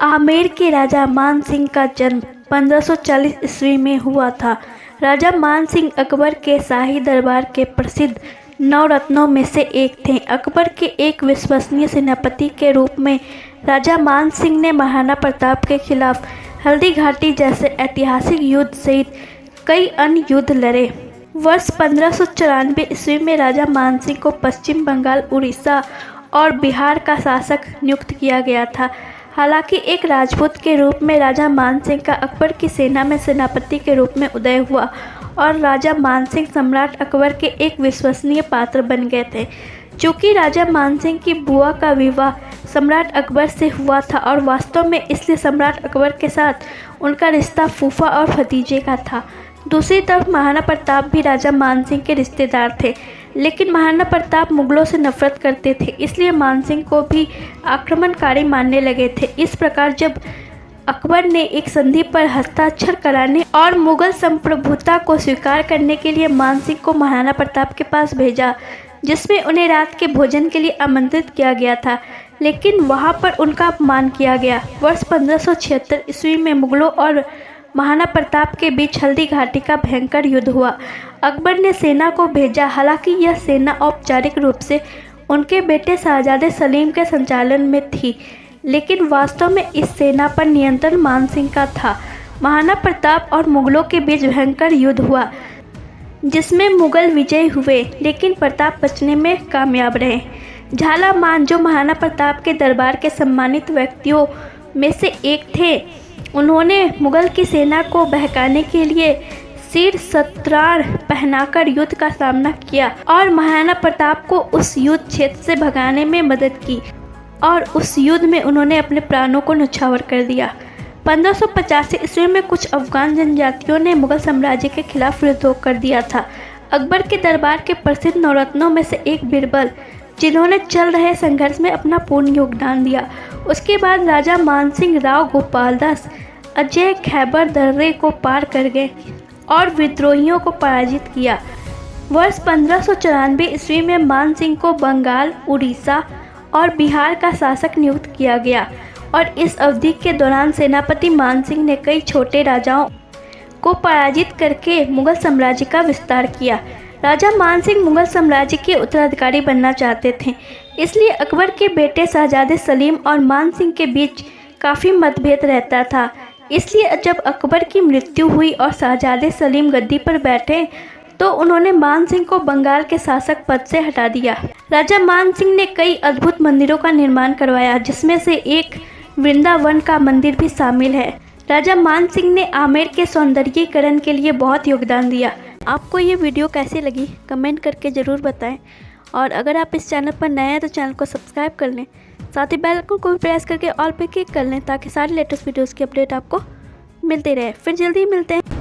आमेर के राजा मान सिंह का जन्म 1540 ईस्वी में हुआ था। राजा मान सिंह अकबर के शाही दरबार के प्रसिद्ध नवरत्नों में से एक थे। अकबर के एक विश्वसनीय सेनापति के रूप में राजा मान सिंह ने महाराणा प्रताप के खिलाफ हल्दी घाटी जैसे ऐतिहासिक युद्ध सहित कई अन्य युद्ध लड़े। वर्ष 1594 ईस्वी में राजा मान सिंह को पश्चिम बंगाल, उड़ीसा और बिहार का शासक नियुक्त किया गया था। हालांकि एक राजपूत के रूप में राजा मान सिंह का अकबर की सेना में सेनापति के रूप में उदय हुआ और राजा मान सिंह सम्राट अकबर के एक विश्वसनीय पात्र बन गए थे। चूँकि राजा मान सिंह की बुआ का विवाह सम्राट अकबर से हुआ था और वास्तव में इसलिए सम्राट अकबर के साथ उनका रिश्ता फूफा और भतीजे का था। दूसरी तरफ महाराणा प्रताप भी राजा मान सिंह के रिश्तेदार थे, लेकिन महाराणा प्रताप मुगलों से नफरत करते थे, इसलिए मान सिंह को भी आक्रमणकारी मानने लगे थे। इस प्रकार जब अकबर ने एक संधि पर हस्ताक्षर कराने और मुगल संप्रभुता को स्वीकार करने के लिए मान सिंह को महाराणा प्रताप के पास भेजा, जिसमें उन्हें रात के भोजन के लिए आमंत्रित किया गया था, लेकिन वहां पर उनका अपमान किया गया। वर्ष 1576 ईस्वी में मुगलों और महाराणा प्रताप के बीच हल्दी घाटी का भयंकर युद्ध हुआ। अकबर ने सेना को भेजा, हालांकि यह सेना औपचारिक रूप से उनके बेटे शहजादे सलीम के संचालन में थी, लेकिन वास्तव में इस सेना पर नियंत्रण मान सिंह का था। महाराणा प्रताप और मुगलों के बीच भयंकर युद्ध हुआ, जिसमें मुगल विजयी हुए, लेकिन प्रताप बचने में कामयाब रहे। झालामान, जो महाराणा प्रताप के दरबार के सम्मानित व्यक्तियों में से एक थे, उन्होंने मुगल की सेना को बहकाने के लिए सिर सत्रार पहनाकर युद्ध का सामना किया और महाराणा प्रताप को उस युद्ध क्षेत्र से भगाने में मदद की और उस युद्ध में उन्होंने अपने प्राणों को न्यौछावर कर दिया। 1585 ईस्वी में कुछ अफगान जनजातियों ने मुगल साम्राज्य के खिलाफ विद्रोह कर दिया था। अकबर के दरबार के प्रसिद्ध नवरत्नों में से एक बीरबल, जिन्होंने चल रहे संघर्ष में अपना पूर्ण योगदान दिया। उसके बाद राजा मान सिंह राव गोपालदास अजय खैबर दर्रे को पार कर गए और विद्रोहियों को पराजित किया। वर्ष 1594 ईस्वी में मान सिंह को बंगाल, उड़ीसा और बिहार का शासक नियुक्त किया गया और इस अवधि के दौरान सेनापति मान सिंह ने कई छोटे राजाओं को पराजित करके मुगल साम्राज्य का विस्तार किया। राजा मान सिंह मुगल साम्राज्य के उत्तराधिकारी बनना चाहते थे, इसलिए अकबर के बेटे शहजादे सलीम और मान सिंह के बीच काफ़ी मतभेद रहता था। इसलिए जब अकबर की मृत्यु हुई और शहजादे सलीम गद्दी पर बैठे तो उन्होंने मान सिंह को बंगाल के शासक पद से हटा दिया। राजा मान सिंह ने कई अद्भुत मंदिरों का निर्माण करवाया, जिसमें से एक वृंदावन का मंदिर भी शामिल है। राजा मान सिंह ने आमेर के सौंदर्यीकरण के लिए बहुत योगदान दिया। आपको ये वीडियो कैसी लगी कमेंट करके ज़रूर बताएं, और अगर आप इस चैनल पर नए हैं तो चैनल को सब्सक्राइब कर लें, साथ ही बेल आइकन को भी प्रेस करके ऑल पे क्लिक कर लें ताकि सारे लेटेस्ट वीडियोस की अपडेट आपको मिलती रहे। फिर जल्दी मिलते हैं।